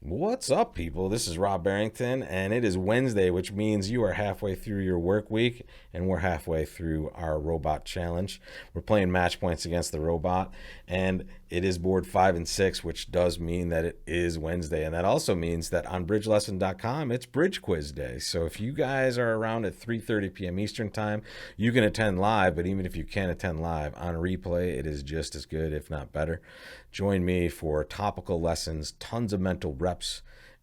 What's up, people? This is Rob Barrington, and it is Wednesday, which means you are halfway through your work week, and we're halfway through our robot challenge. We're playing match points against the robot, and it is board 5 and 6, which does mean that it is Wednesday, and that also means that on bridgelesson.com it's Bridge Quiz Day. So if you guys are around at 3:30 p.m. Eastern Time, you can attend live, but even if you can't attend live, on replay, it is just as good, if not better. Join me for topical lessons, tons of mental reps,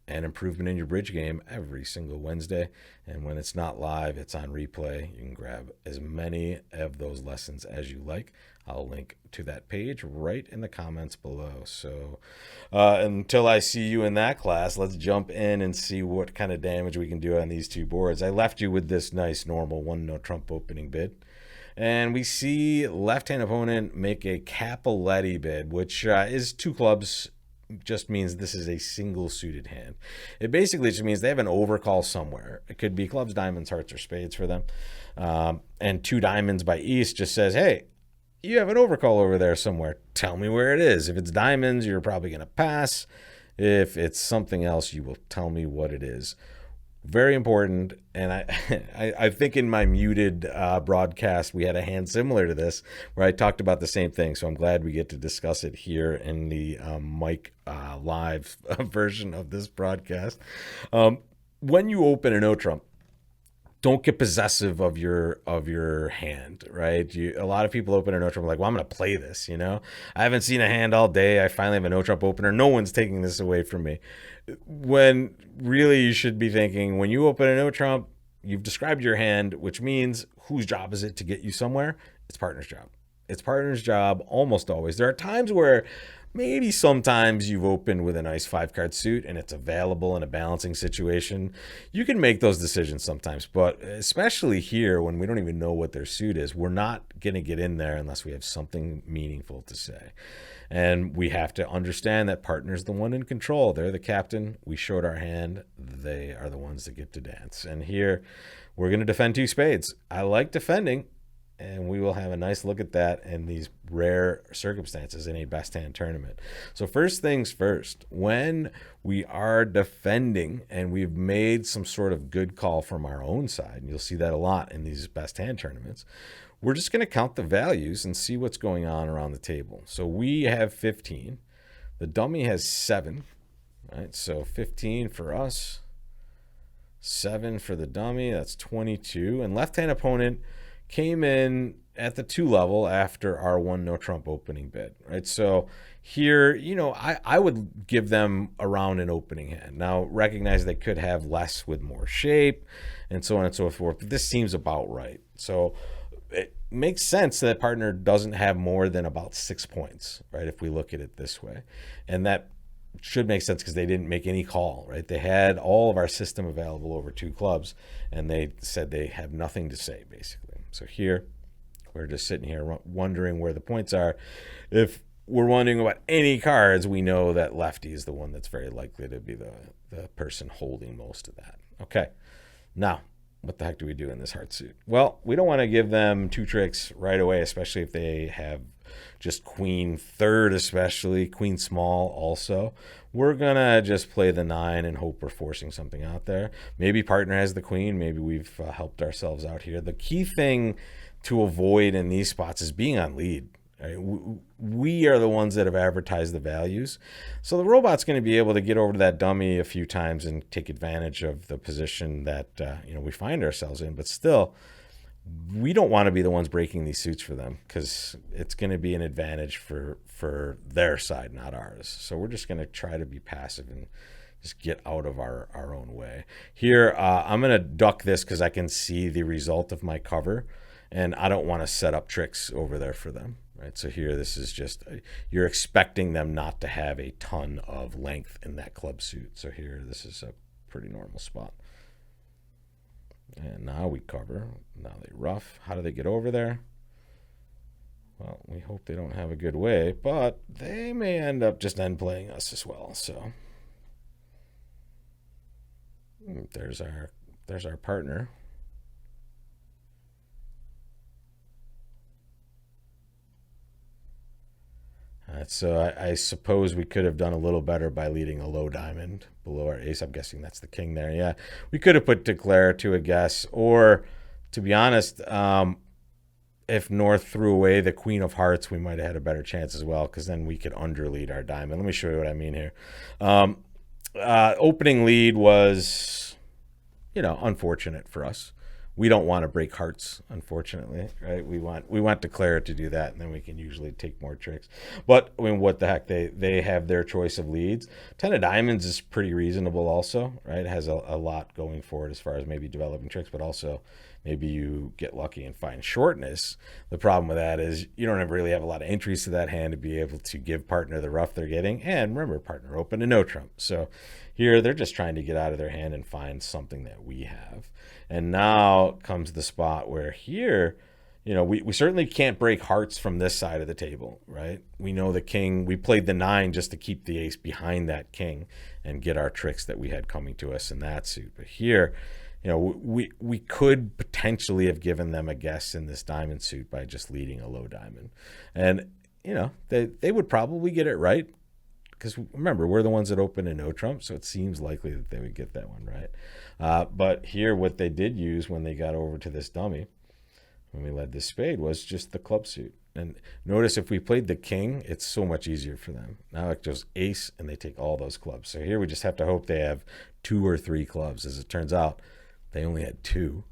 and improvement in your bridge game every single Wednesday. And when it's not live, it's on replay. You can grab as many of those lessons as you like. I'll link to that page right in the comments below. So until I see you in that class, let's jump in and see what kind of damage we can do on these two boards. I left you with this nice normal one no trump opening bid. And we see left-hand opponent make a Capoletti bid, which is two clubs, just means this is a single suited hand. It basically just means they have an overcall somewhere. It could be clubs, diamonds, hearts, or spades for them. And two diamonds by East just says, hey, you have an overcall over there somewhere. Tell me where it is. If it's diamonds, you're probably going to pass. If it's something else, you will tell me what it is. Very important, and I think in my muted broadcast we had a hand similar to this where I talked about the same thing, so I'm glad we get to discuss it here in the Mike live version of this broadcast. When you open a no trump, don't get possessive of your hand, right? A lot of people open a no trump like, well, I'm going to play this, I haven't seen a hand all day. I finally have a no trump opener. No one's taking this away from me. When really you should be thinking, when you open a no trump, you've described your hand, which means whose job is it to get you somewhere? It's partner's job. It's partner's job almost always. There are times where maybe sometimes you've opened with a nice 5-card suit and it's available in a balancing situation. You can make those decisions sometimes, but especially here when we don't even know what their suit is, we're not going to get in there unless we have something meaningful to say. And we have to understand that partner's the one in control. They're the captain. We showed our hand. They are the ones that get to dance. And here we're going to defend two spades. I like defending. And we will have a nice look at that in these rare circumstances in a best hand tournament. So first things first, when we are defending and we've made some sort of good call from our own side, and you'll see that a lot in these best hand tournaments, we're just going to count the values and see what's going on around the table. So we have 15. The dummy has 7. Right? So 15 for us, 7 for the dummy. That's 22. And left-hand opponent came in at the 2 level after our 1 no trump opening bid, right? So here, I would give them around an opening hand. Now, recognize they could have less with more shape and so on and so forth, but this seems about right. So it makes sense that partner doesn't have more than about 6 points, right? If we look at it this way. And that should make sense because they didn't make any call, right? They had all of our system available over 2 clubs, and they said they have nothing to say, basically. So here, we're just sitting here wondering where the points are. If we're wondering about any cards, we know that lefty is the one that's very likely to be the person holding most of that. Okay, now, what the heck do we do in this heart suit? Well, we don't want to give them 2 tricks right away, especially if they have just queen third, especially queen small also. We're going to just play the 9 and hope we're forcing something out there. Maybe partner has the queen. Maybe we've helped ourselves out here. The key thing to avoid in these spots is being on lead. Right? We are the ones that have advertised the values. So the robot's going to be able to get over to that dummy a few times and take advantage of the position that we find ourselves in. But still, we don't want to be the ones breaking these suits for them because it's going to be an advantage for their side, not ours. So we're just going to try to be passive and just get out of our own way. Here, I'm going to duck this because I can see the result of my cover, and I don't want to set up tricks over there for them. Right? So here, this is just, you're expecting them not to have a ton of length in that club suit. So here, this is a pretty normal spot. And now we cover. Now they rough. How do they get over there? Well, we hope they don't have a good way, but they may end up just end playing us as well. So there's our partner. So I suppose we could have done a little better by leading a low diamond below our ace. I'm guessing that's the king there. Yeah, we could have put declare to a guess, or to be honest, if North threw away the queen of hearts, we might have had a better chance as well, because then we could underlead our diamond. Let me show you what I mean here. Opening lead was, unfortunate for us. We don't want to break hearts, unfortunately, right? We want declare to do that, and then we can usually take more tricks. But I mean, what the heck? They have their choice of leads. 10 of diamonds is pretty reasonable, also, right? It has a lot going for it as far as maybe developing tricks, but also maybe you get lucky and find shortness. The problem with that is you don't really have a lot of entries to that hand to be able to give partner the rough they're getting. And remember, partner open to no trump. So here they're just trying to get out of their hand and find something that we have. And now comes the spot where here, we certainly can't break hearts from this side of the table, right? We know the king, we played the 9 just to keep the ace behind that king and get our tricks that we had coming to us in that suit. But here, we could potentially have given them a guess in this diamond suit by just leading a low diamond. And, they would probably get it right, because remember, we're the ones that open a no trump, so it seems likely that they would get that one right. But here, what they did use when they got over to this dummy, when we led this spade, was just the club suit. And notice if we played the king, it's so much easier for them. Now it goes ace, and they take all those clubs. So here we just have to hope they have 2 or 3 clubs. As it turns out, they only had 2.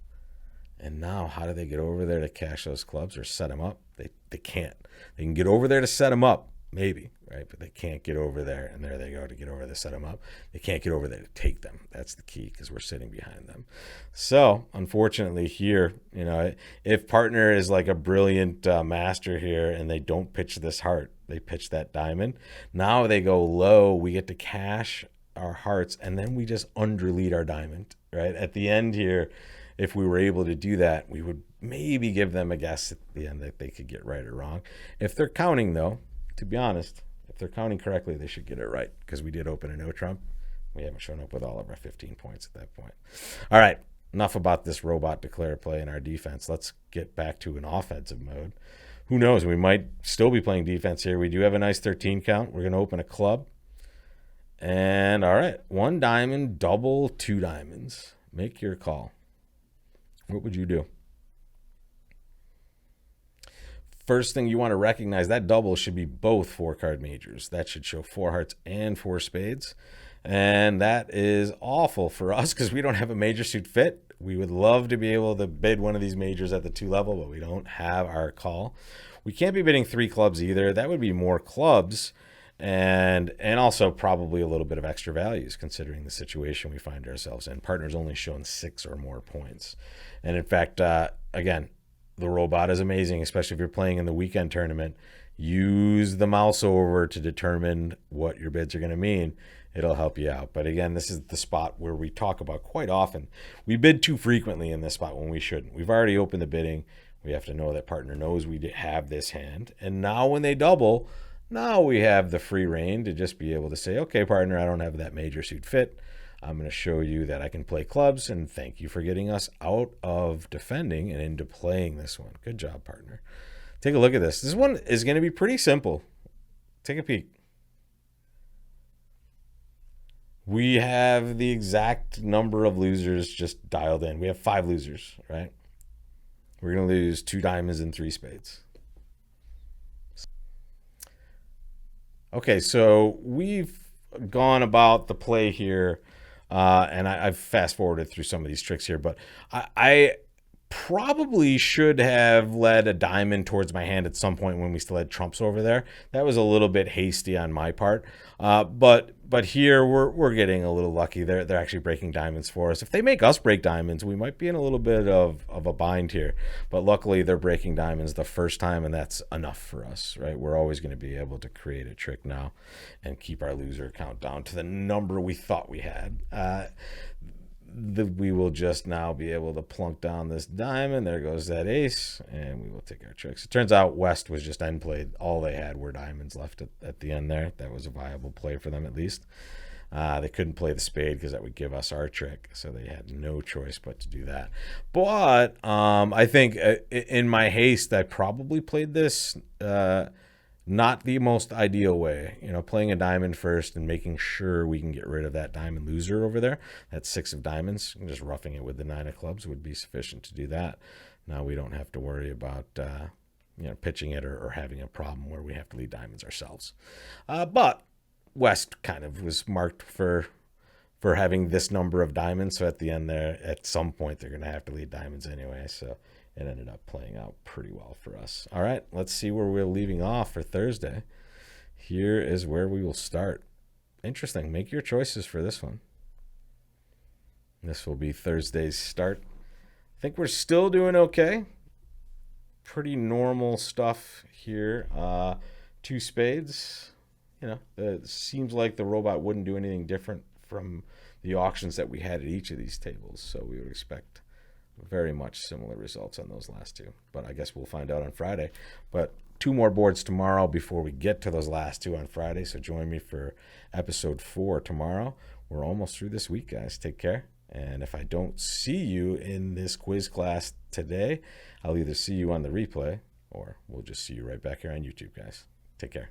And now how do they get over there to cash those clubs or set them up? They can't. They can get over there to set them up, maybe, right? But they can't get over there, and there they go to get over there to set them up. They can't get over there to take them. That's the key, because we're sitting behind them. So unfortunately here, if partner is like a brilliant master here and they don't pitch this heart, they pitch that diamond. Now they go low, we get to cash our hearts, and then we just underlead our diamond, right? At the end here, if we were able to do that, we would maybe give them a guess at the end that they could get right or wrong. If they're counting, though, to be honest, if they're counting correctly, they should get it right, because we did open a no trump. We haven't shown up with all of our 15 points at that point. All right, enough about this robot declare play in our defense. Let's get back to an offensive mode. Who knows? We might still be playing defense here. We do have a nice 13 count. We're going to open a club. And all right, 1 diamond, double 2 diamonds. Make your call. What would you do? First thing you want to recognize, that double should be both 4-card majors. That should show 4 hearts and 4 spades. And that is awful for us, because we don't have a major suit fit. We would love to be able to bid one of these majors at the 2 level, but we don't have our call. We can't be bidding 3 clubs either. That would be more clubs, and also probably a little bit of extra values, considering the situation we find ourselves in. Partner's only shown 6 or more points. And in fact, again, the robot is amazing, especially if you're playing in the weekend tournament. Use the mouse over to determine what your bids are going to mean. It'll help you out. But again, this is the spot where we talk about quite often. We bid too frequently in this spot when we shouldn't. We've already opened the bidding. We have to know that partner knows we have this hand. And now when they double, now we have the free reign to just be able to say, okay, partner, I don't have that major suit fit. I'm going to show you that I can play clubs, and thank you for getting us out of defending and into playing this one. Good job, partner. Take a look at this. This one is going to be pretty simple. Take a peek. We have the exact number of losers just dialed in. We have 5 losers, right? We're going to lose 2 diamonds and 3 spades. Okay, so we've gone about the play here. And I've fast forwarded through some of these tricks here, but I probably should have led a diamond towards my hand at some point when we still had trumps over there. That was a little bit hasty on my part. But here we're getting a little lucky. They're actually breaking diamonds for us. If they make us break diamonds, we might be in a little bit of a bind here. But luckily they're breaking diamonds the first time, and that's enough for us, right? We're always going to be able to create a trick now and keep our loser count down to the number we thought we had. We will just now be able to plunk down this diamond. There goes that ace, and we will take our tricks. It turns out West was just end played. All they had were diamonds left at the end there. That was a viable play for them, at least. They couldn't play the spade because that would give us our trick, so they had no choice but to do that. But I think in my haste, I probably played this Not the most ideal way. Playing a diamond first and making sure we can get rid of that diamond loser over there. That 6 of diamonds, just roughing it with the 9 of clubs would be sufficient to do that. Now we don't have to worry about pitching it or having a problem where we have to lead diamonds ourselves. But West kind of was marked for having this number of diamonds. So at the end there, at some point, they're going to have to lead diamonds anyway. So it ended up playing out pretty well for us. All right, let's see where we're leaving off for Thursday. Here is where we will start. Interesting. Make your choices for this one. This will be Thursday's start. I think we're still doing okay. Pretty normal stuff here. 2 spades. It seems like the robot wouldn't do anything different from the auctions that we had at each of these tables. So we would expect very much similar results on those last 2. But I guess we'll find out on Friday. But 2 more boards tomorrow before we get to those last 2 on Friday. So join me for episode 4 tomorrow. We're almost through this week, guys. Take care. And if I don't see you in this quiz class today, I'll either see you on the replay or we'll just see you right back here on YouTube, guys. Take care.